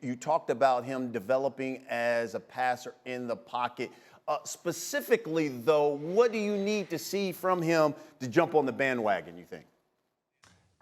You talked about him developing as a passer in the pocket. Specifically, though, what do you need to see from him to jump on the bandwagon, you think?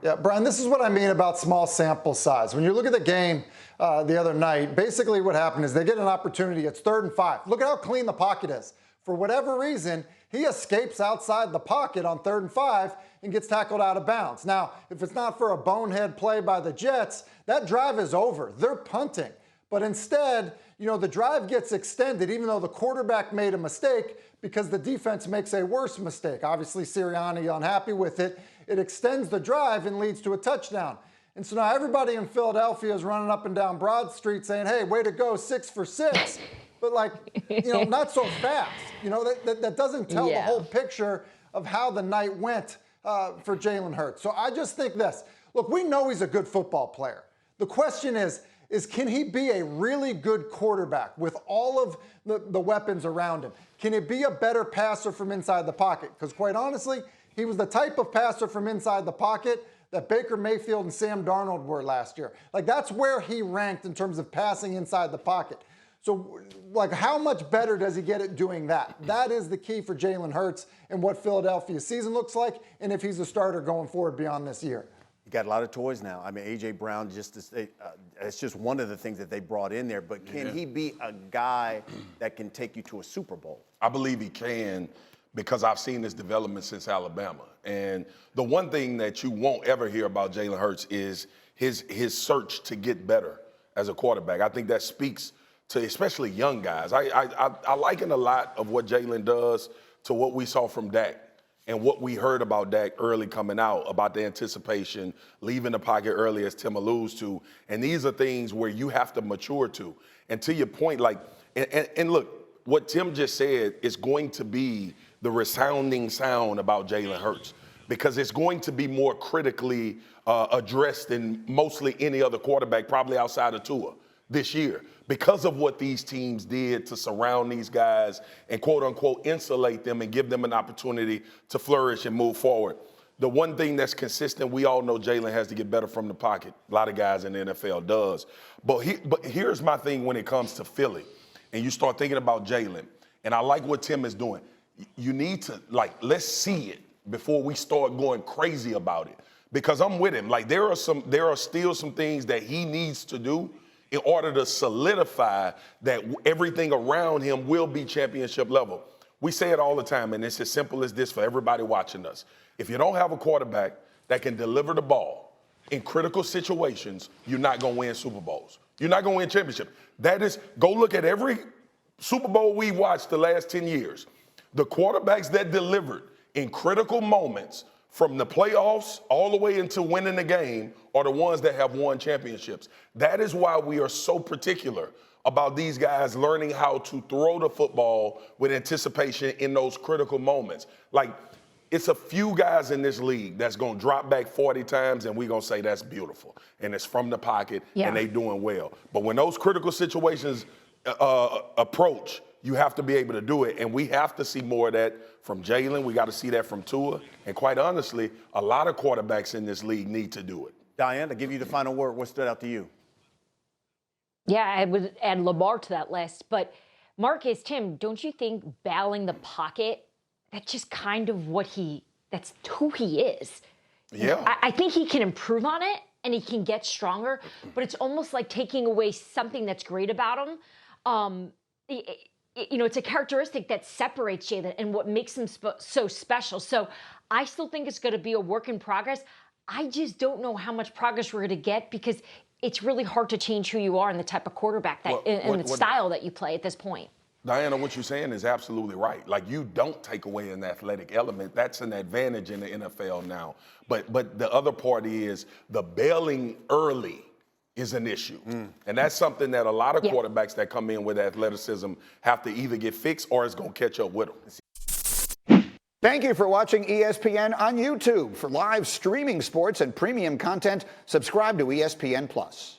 Yeah, Brian, this is what I mean about small sample size. When you look at the game the other night, basically what happened is they get an opportunity. It's 3rd and 5. Look at how clean the pocket is. For whatever reason, he escapes outside the pocket on 3rd and 5 and gets tackled out of bounds. Now, if it's not for a bonehead play by the Jets, that drive is over. They're punting. But instead, the drive gets extended even though the quarterback made a mistake because the defense makes a worse mistake. Obviously, Sirianni unhappy with it. It extends the drive and leads to a touchdown. And so now everybody in Philadelphia is running up and down Broad Street saying, hey, way to go, 6 for 6. But not so fast. That doesn't tell the whole picture of how the night went for Jalen Hurts. So I just think this. Look, we know he's a good football player. The question is can he be a really good quarterback with all of the weapons around him? Can he be a better passer from inside the pocket? Because quite honestly, he was the type of passer from inside the pocket that Baker Mayfield and Sam Darnold were last year. That's where he ranked in terms of passing inside the pocket. So, how much better does he get at doing that? That is the key for Jalen Hurts and what Philadelphia's season looks like, and if he's a starter going forward beyond this year. You got a lot of toys now. I mean, A.J. Brown, it's just one of the things that they brought in there. But can he be a guy that can take you to a Super Bowl? I believe he can because I've seen this development since Alabama. And the one thing that you won't ever hear about Jalen Hurts is his search to get better as a quarterback. I think that speaks to especially young guys. I liken a lot of what Jalen does to what we saw from Dak and what we heard about Dak early coming out, about the anticipation, leaving the pocket early, as Tim alludes to. And these are things where you have to mature to. And to your point, and look, what Tim just said is going to be the resounding sound about Jalen Hurts because it's going to be more critically addressed than mostly any other quarterback, probably outside of Tua this year, because of what these teams did to surround these guys and quote unquote insulate them and give them an opportunity to flourish and move forward. The one thing that's consistent, we all know Jalen has to get better from the pocket. A lot of guys in the NFL does. But here's my thing when it comes to Philly, and you start thinking about Jalen, and I like what Tim is doing. You need to, let's see it before we start going crazy about it. Because I'm with him. There are still some things that he needs to do in order to solidify that everything around him will be championship level. We say it all the time, and it's as simple as this for everybody watching us. If you don't have a quarterback that can deliver the ball in critical situations, you're not going to win Super Bowls. You're not going to win championships. That is, go look at every Super Bowl we watched the last 10 years. The quarterbacks that delivered in critical moments from the playoffs all the way into winning the game are the ones that have won championships. That is why we are so particular about these guys learning how to throw the football with anticipation in those critical moments. It's a few guys in this league that's going to drop back 40 times and we're going to say that's beautiful. And it's from the pocket and they doing well. But when those critical situations approach, you have to be able to do it. And we have to see more of that from Jalen. We got to see that from Tua. And quite honestly, a lot of quarterbacks in this league need to do it. Diane, to give you the final word, what stood out to you? Yeah, I would add Lamar to that list. But Marcus, Tim, don't you think battling the pocket, that's just kind of that's who he is. Yeah. I think he can improve on it and he can get stronger, but it's almost like taking away something that's great about him. It's a characteristic that separates Jalen and what makes him so special. So I still think it's going to be a work in progress. I just don't know how much progress we're going to get because it's really hard to change who you are and the type of quarterback and the style that you play at this point. Diana, what you're saying is absolutely right. You don't take away an athletic element. That's an advantage in the NFL now. But the other part is the bailing early is an issue. And that's something that a lot of quarterbacks that come in with athleticism have to either get fixed or it's going to catch up with them. Thank you for watching ESPN on YouTube. For live streaming sports and premium content, subscribe to ESPN+.